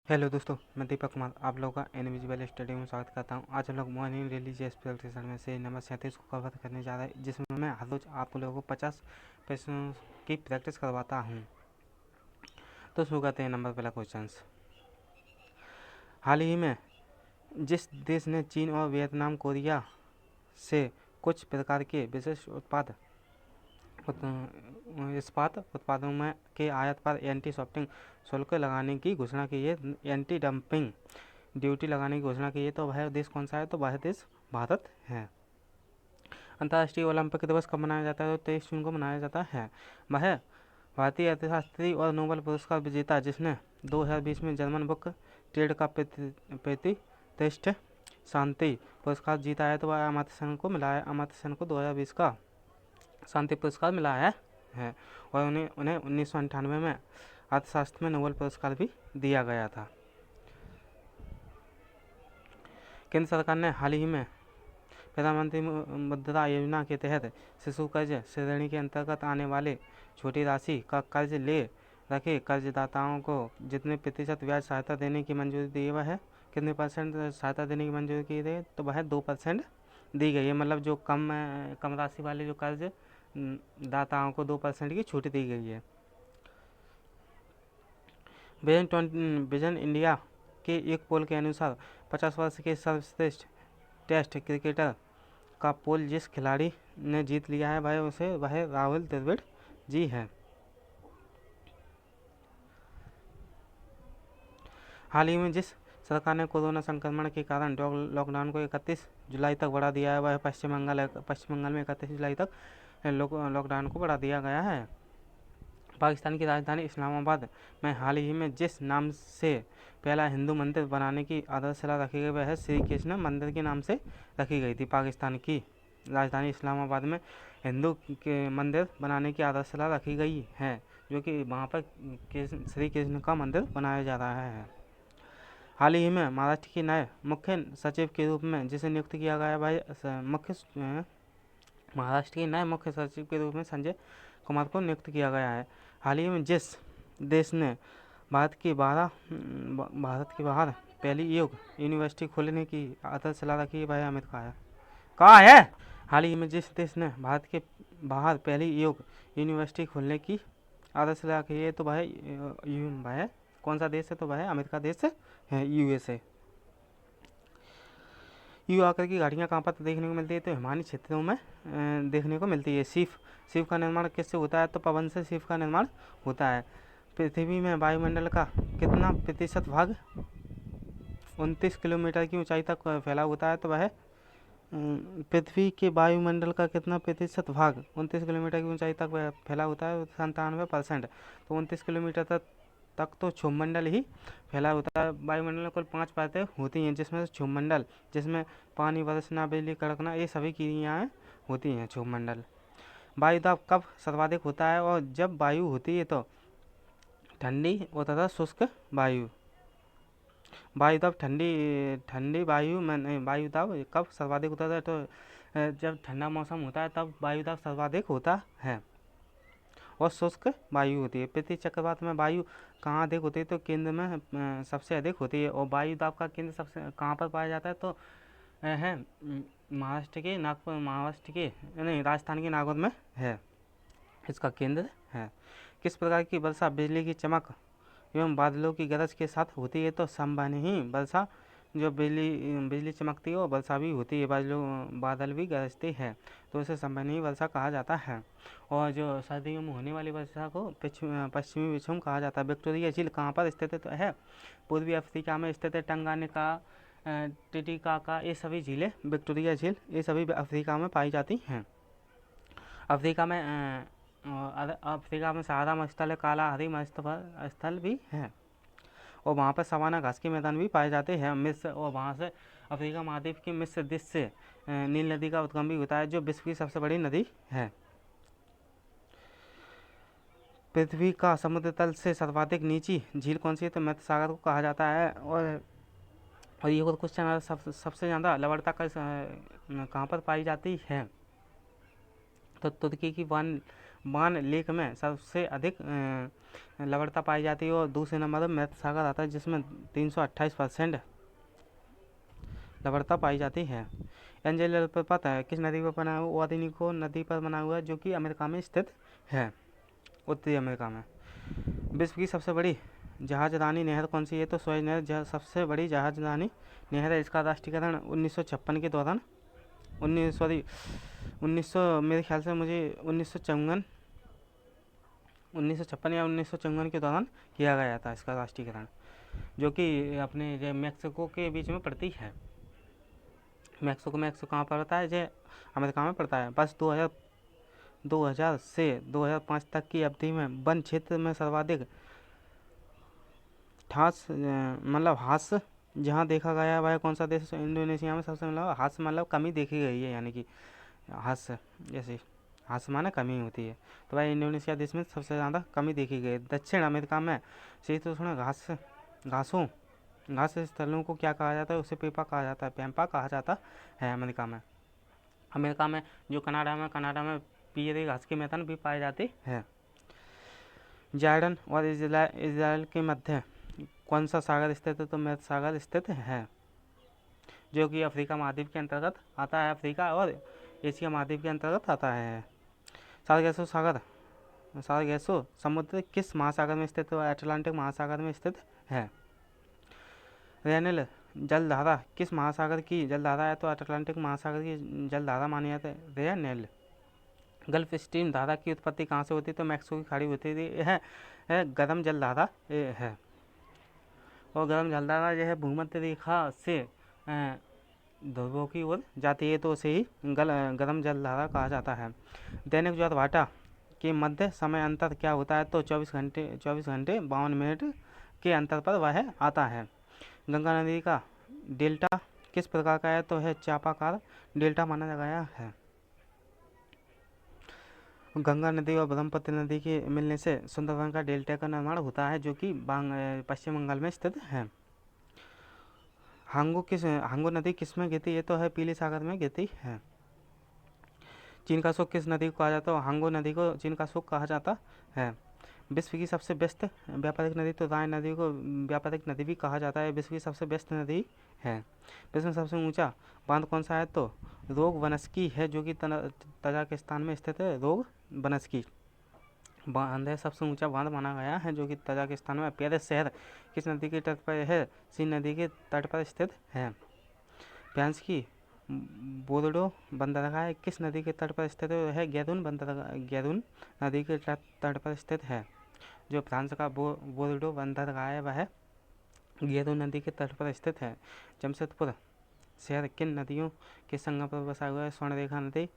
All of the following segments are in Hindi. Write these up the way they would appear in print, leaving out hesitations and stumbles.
हेलो दोस्तों, मैं दीपक कुमार आप लोगों का इनविजिबल स्टडी में स्वागत करता हूं। आज हम लोग मॉर्निंग रिलीजियस प्रैक्टिस में से नंबर 37 को कवर करने जा रहे हैं, जिसमें मैं हर रोज आप लोगों को 50 प्रश्नों की प्रैक्टिस करवाता हूं। तो शुरू करते हैं। नंबर पहला क्वेश्चन। हाल ही में जिस देश ने चीन और वियतनाम कोरिया से कुछ प्रकार के विशेष इस्पात उत्पादों में के आयात पर एंटी शॉपिंग शुल्क लगाने की घोषणा की है, एंटी डंपिंग ड्यूटी लगाने की घोषणा की है, तो वह देश कौन सा है? तो वह देश भारत है। अंतर्राष्ट्रीय ओलंपिक दिवस कब मनाया जाता है? तो 23 जून को मनाया जाता है। वह भारतीय अर्थशास्त्री और नोबेल पुरस्कार विजेता जिसने 2020 में जर्मन बुक ट्रेड का प्रतिष्ठित शांति पुरस्कार जीता है, तो वह अमर्त्य सेन को मिला है। अमर्त्य सेन को 2020 का शांति पुरस्कार मिला है और उन्हें 1998 में अर्थशास्त्र में नोबेल पुरस्कार भी दिया गया था। केंद्र सरकार ने हाल ही में प्रधानमंत्री मुद्रा योजना के तहत शिशु कर्ज श्रेणी के अंतर्गत आने वाले छोटी राशि का कर्ज ले रखे कर्जदाताओं को जितने प्रतिशत ब्याज सहायता देने की मंजूरी दी है, कितने परसेंट सहायता देने की मंजूरी की गई? तो वह 2% दी गई है। मतलब जो कम राशि वाले जो कर्ज दाताओं को 2% की छूट दी गई है। विजन इंडिया के एक पोल के अनुसार 50 वर्ष के सर्वश्रेष्ठ टेस्ट क्रिकेटर का पोल जिस खिलाड़ी ने जीत लिया है वह राहुल द्रविड़ जी है। हाल ही में जिस सरकार ने कोरोना संक्रमण के कारण लॉकडाउन को 31 जुलाई तक बढ़ा दिया है, वह पश्चिम बंगाल में 31 जुलाई तक लॉकडाउन को बढ़ा दिया गया है। पाकिस्तान की राजधानी इस्लामाबाद में हाल ही में जिस नाम से पहला हिंदू मंदिर बनाने की आधारशिला रखी गई, वह है श्री कृष्ण मंदिर के नाम से रखी गई थी। पाकिस्तान की राजधानी इस्लामाबाद में हिंदू के मंदिर बनाने की आधारशिला रखी गई है, जो कि वहाँ पर श्री कृष्ण का मंदिर बनाया जा रहा है। हाल ही में महाराष्ट्र के नए मुख्य सचिव के रूप में जिसे नियुक्त किया गया महाराष्ट्र के नए मुख्य सचिव के रूप में संजय कुमार को नियुक्त किया गया है। हाल ही में जिस देश ने भारत के बाहर पहली योग यूनिवर्सिटी खोलने की आधारशिला रखी है, वह अमेरिका है। कहाँ है? हाल ही में जिस देश ने भारत के बाहर पहली योग यूनिवर्सिटी खोलने की आधारशिला रखी है, तो वह कौन सा देश है? तो वह अमेरिका देश है, यूएसए। यू आकर की गाड़ियाँ कहाँ पर देखने को मिलती है? तो हिमालय क्षेत्रों में देखने को मिलती है। शिव का निर्माण किससे होता है? तो पवन से शिव का निर्माण होता है। पृथ्वी में वायुमंडल का कितना प्रतिशत भाग 29 किलोमीटर की ऊंचाई तक फैला होता है? तो वह पृथ्वी के वायुमंडल का कितना प्रतिशत भाग 29 किलोमीटर की ऊंचाई तक फैला होता है? 97%। तो 29 किलोमीटर तक तो क्षोभमंडल ही फैला होता है। वायुमंडल में कुल 5 परतें होती हैं, जिसमें से क्षोभमंडल, जिसमें पानी बरसना, बिजली कड़कना, ये सभी क्रियाएँ होती हैं। क्षोभमंडल। वायु दाब कब सर्वाधिक होता है? और जब वायु होती है तो ठंडी और तथा शुष्क वायु। वायु दाब ठंडी वायु में वायु दाब कब सर्वाधिक होता है? तो जब ठंडा मौसम होता है तब वायु दाब सर्वाधिक होता है और शुष्क वायु होती है। पृथ्वी चक्रवात में वायु कहाँ अधिक होती है? तो केंद्र में सबसे अधिक होती है। और वायु दाब का केंद्र सबसे कहाँ पर पाया जाता है? तो है राजस्थान के नागौर में है इसका केंद्र है। किस प्रकार की वर्षा बिजली की चमक एवं बादलों की गरज के साथ होती है? तो संवहनी वर्षा, जो बिजली चमकती है और वर्षा भी होती है, बादल भी गरजते हैं, तो उसे संवहनी वर्षा कहा जाता है। और जो सर्दियों में होने वाली वर्षा को पश्चिमी विक्षोभ कहा जाता है। विक्टोरिया झील कहाँ पर स्थित है? तो है पूर्वी अफ्रीका में स्थित है। टंगानिका, टिटिकाका, ये सभी झीलें, विक्टोरिया झील, ये सभी अफ्रीका में पाई जाती हैं। अफ्रीका में सहारा मरुस्थल है, काला हरी मरुस्थल भी है और वहाँ पर सवाना घास के मैदान भी पाए जाते हैं। मिस्र और वहाँ से अफ्रीका महाद्वीप की मिस्र देश से नील नदी का उद्गम भी होता है, जो विश्व की सबसे बड़ी नदी है। पृथ्वी का समुद्र तल से सर्वाधिक नीची झील कौन सी है? तो मध्य सागर को कहा जाता है। और ये क्वेश्चन सबसे ज़्यादा लवणता कहाँ पर पाई जाती है? तो तुर्की की बान लेक में सबसे अधिक लवणता पाई जाती है और दूसरे नंबर पर मृत सागर आता है जिसमें 328% लवणता पाई जाती है। एंजेल जलप्रपात है किस नदी पर बना हुआ? ओरिनिको नदी पर बना हुआ है जो कि अमेरिका में स्थित है, उत्तरी अमेरिका में। विश्व की सबसे बड़ी जहाजरानी नहर कौन सी है? तो सुएज नहर सबसे बड़ी जहाजरानी नहर है। इसका राष्ट्रीयकरण 1956 के दौरान 1900 मेरे ख्याल से मुझे 1956 या 1954 के दौरान किया गया था इसका राष्ट्रीयकरण, जो कि अपने मैक्सिको के बीच में पड़ती है। मैक्सिको कहाँ पड़ता है? जो अमेरिका में पड़ता है। बस 2000 से 2005 तक की अवधि में वन क्षेत्र में सर्वाधिक हास जहाँ देखा गया है वह कौन सा देश? इंडोनेशिया में सबसे हास कमी देखी गई है, यानी कि हास जैसे हास माने कमी होती है, तो वह इंडोनेशिया देश में सबसे ज़्यादा कमी देखी गई है। दक्षिण अमेरिका में शीतोष्ण घास स्थलों को क्या कहा जाता है? उसे पैम्पा कहा जाता है अमेरिका में जो कनाडा में पीले घास के मैदान भी पाए जाते हैं। जॉर्डन और इजराइल के मध्य कौन सा सागर स्थित है? तो मृत सागर स्थित है, जो कि अफ्रीका महाद्वीप के अंतर्गत आता है। अफ्रीका और एशिया महाद्वीप के अंतर्गत आता है। सारगेसो समुद्र किस महासागर में स्थित है? अटलांटिक महासागर में स्थित है। रेनिल जलधारा किस महासागर की जलधारा है? तो अटलांटिक महासागर की जलधारा मानी जाती है रेनिल। गल्फ स्ट्रीम धारा की उत्पत्ति कहाँ से होती है? तो मैक्सिको की खाड़ी होती है गर्म जलधारा है, और गर्म जलधारा जो है भूमध्य रेखा से ध्रुवों की ओर जाती है, तो उसे ही गर्म जलधारा कहा जाता है। दैनिक ज्वार भाटा के मध्य समय अंतर क्या होता है? तो 24 घंटे 52 मिनट के अंतर पर वह आता है। गंगा नदी का डेल्टा किस प्रकार का है? तो है चापाकार डेल्टा माना गया है। गंगा नदी और ब्रह्मपुत्र नदी के मिलने से सुंदरवन का डेल्टा का निर्माण होता है, जो कि पश्चिम बंगाल में स्थित है। हांगू नदी किस में गिरती है? तो है पीले सागर में गिरती है। चीन का शोक किस नदी को कहा जाता है? हांगू नदी को चीन का शोक कहा जाता है। विश्व की सबसे व्यस्त व्यापारिक नदी? तो राय नदी को व्यापारिक नदी भी कहा जाता है, विश्व की सबसे व्यस्त नदी है। विश्व में सबसे ऊंचा बांध कौन सा है? तो रोग वनस्की है, जो कि तजाकिस्तान में स्थित है। रोग वनस्की बांध है, सबसे ऊंचा बांध माना गया है, जो कि तजाकिस्तान में। पेरिस शहर किस नदी के तट पर है? सीन नदी के तट पर स्थित है। फ्रांस की बोर्डो बंदरगाह किस नदी के तट पर स्थित है? गैरून नदी के तट पर स्थित है। जो फ्रांस का बोर्डो बंदरगाह है वह गैरून नदी के तट पर स्थित है। जमशेदपुर शहर किन नदियों के संगम पर बसा हुआ है? स्वर्णरेखा नदी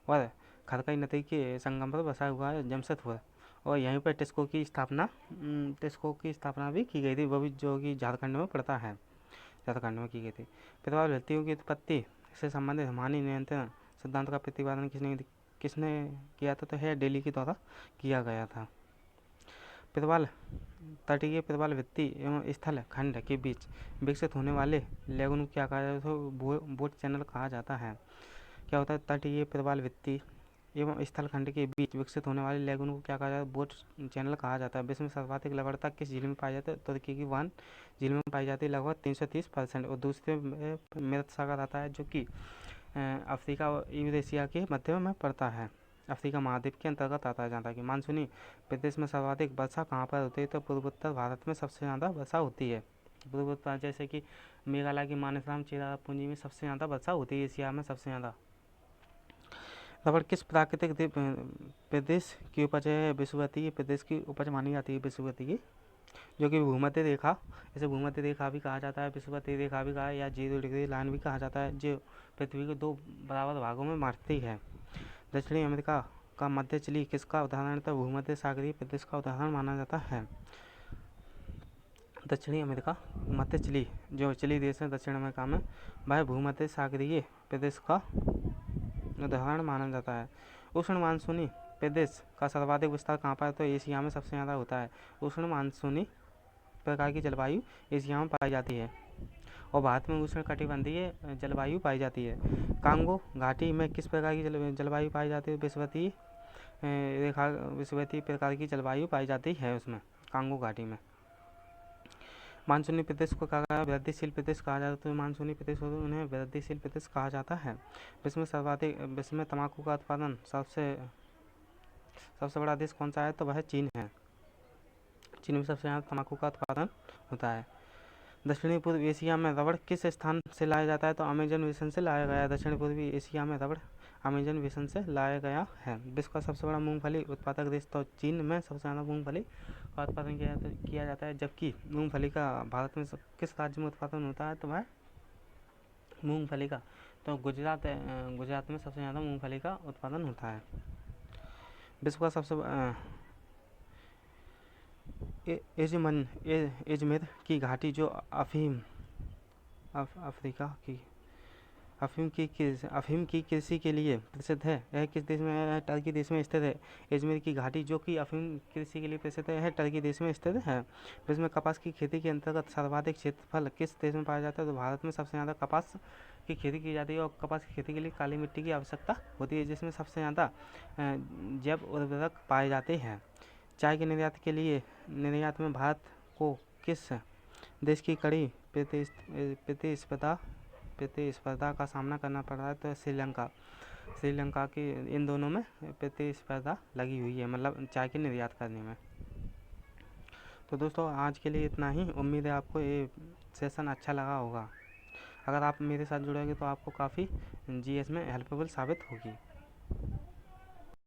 और खरकई नदी के संगम पर बसा हुआ है जमशेदपुर, और यहीं पर टिस्को की स्थापना भी की गई थी, वो भी जो कि झारखंड में पड़ता है, झारखंड में की गई थी। प्रभाव व्यक्तियों की उत्पत्ति से संबंधित हमारी नियंत्रण सिद्धांत का प्रतिपादन किसने किया था? तो है दिल्ली के द्वारा किया गया था। तटीय प्रवाल वृत्ति एवं स्थल खंड के बीच विकसित होने वाले लैगून को क्या कहा जाता है? बोट चैनल कहा जाता है। क्या होता है? तटीय प्रवाल वृत्ति एवं स्थल खंड के बीच विकसित होने वाले लैगून को क्या कहा जाता है? बोट चैनल कहा जाता है। विश्व में सर्वाधिक लवणता किस झील में पाई जाती है? तुर्की की वान झील में पाई जाती है, लगभग 330%। और दूसरे मृत सागर आता है, जो कि अफ्रीका और यूरेशिया के मध्य में पड़ता है, अफ्रीका महाद्वीप के अंतर्गत आता है। जहाँ तक कि मानसूनी प्रदेश में सर्वाधिक वर्षा कहाँ पर होती है? तो पूर्वोत्तर भारत में सबसे ज़्यादा वर्षा होती है। पूर्वोत्तर जैसे कि मेघालय की मानेसर चेरापूंजी में सबसे ज़्यादा वर्षा होती है, एशिया में सबसे ज़्यादा। रबड़ किस प्राकृतिक प्रदेश की उपज है? विषुवतीय प्रदेश की उपज मानी जाती है, विषुवतीय, जो कि भूमध्य रेखा, इसे भूमध्य रेखा भी कहा जाता है, विषुवतीय रेखा भी कहा या 0 डिग्री लाइन भी कहा जाता है, जो पृथ्वी को 2 बराबर भागों में बांटती है। दक्षिणी अमेरिका का मध्य चिली किसका उदाहरण था? भूमध्य सागरीय प्रदेश का उदाहरण माना जाता है। दक्षिणी अमेरिका मध्य चिली, जो चिली देश है दक्षिण अमेरिका में, वह भूमध्य सागरीय प्रदेश का उदाहरण माना जाता है। उष्ण मानसूनी प्रदेश का सर्वाधिक विस्तार कहाँ पर है? तो एशिया में सबसे ज़्यादा होता है। उष्ण मानसूनी प्रकार की जलवायु एशिया में पाई जाती है, और भारत में उष्ण कटिबंधीय जलवायु पाई जाती है। कांगो घाटी में किस प्रकार की जलवायु पाई जाती है? विषुवतीय रेखा विषुवतीय प्रकार की जलवायु पाई जाती है उसमें, कांगो घाटी में। मानसूनी प्रदेश को कहा वृद्धिशील प्रदेश कहा जाता है, तो मानसूनी प्रदेश को उन्हें वृद्धिशील प्रदेश कहा जाता है। विश्व में तंबाकू का उत्पादन सबसे बड़ा देश कौन सा है, तो वह चीन है। चीन में सबसे ज़्यादा तंबाकू का उत्पादन होता है। दक्षिणी पूर्व एशिया में रबड़ किस स्थान से लाया जाता है, तो अमेजन बेसिन से लाया गया है। दक्षिण पूर्वी एशिया में रबड़ अमेजन बेसिन से लाया गया है। विश्व का सबसे बड़ा मूंगफली उत्पादक देश, तो चीन में सबसे ज़्यादा मूंगफली का उत्पादन किया जाता है। जबकि मूंगफली का भारत में किस राज्य में उत्पादन होता है, तो वह मूंगफली का तो गुजरात में सबसे ज़्यादा मूंगफली का उत्पादन होता है। विश्व का सबसे एजमेर की घाटी जो अफीम की कृषि के लिए प्रसिद्ध है, यह किस देश में है, टर्की देश में स्थित है। अजमेर की घाटी जो कि अफीम कृषि के लिए प्रसिद्ध है, टर्की देश में स्थित है। विश्व में कपास की खेती के अंतर्गत सर्वाधिक क्षेत्रफल किस देश में पाया जाता है, तो भारत में सबसे ज़्यादा कपास की खेती की जाती है। और कपास की खेती के लिए काली मिट्टी की आवश्यकता होती है, जिसमें सबसे ज़्यादा जैव उर्वरक पाए जाते हैं। चाय के निर्यात में भारत को किस देश की कड़ी प्रतिस्पर्धा का सामना करना पड़ रहा है, तो श्रीलंका की इन दोनों में प्रतिस्पर्धा लगी हुई है, मतलब चाय के निर्यात करने में। तो दोस्तों आज के लिए इतना ही। उम्मीद है आपको ये सेशन अच्छा लगा होगा। अगर आप मेरे साथ जुड़ेंगे तो आपको काफ़ी जीएस में हेल्पफुल साबित होगी।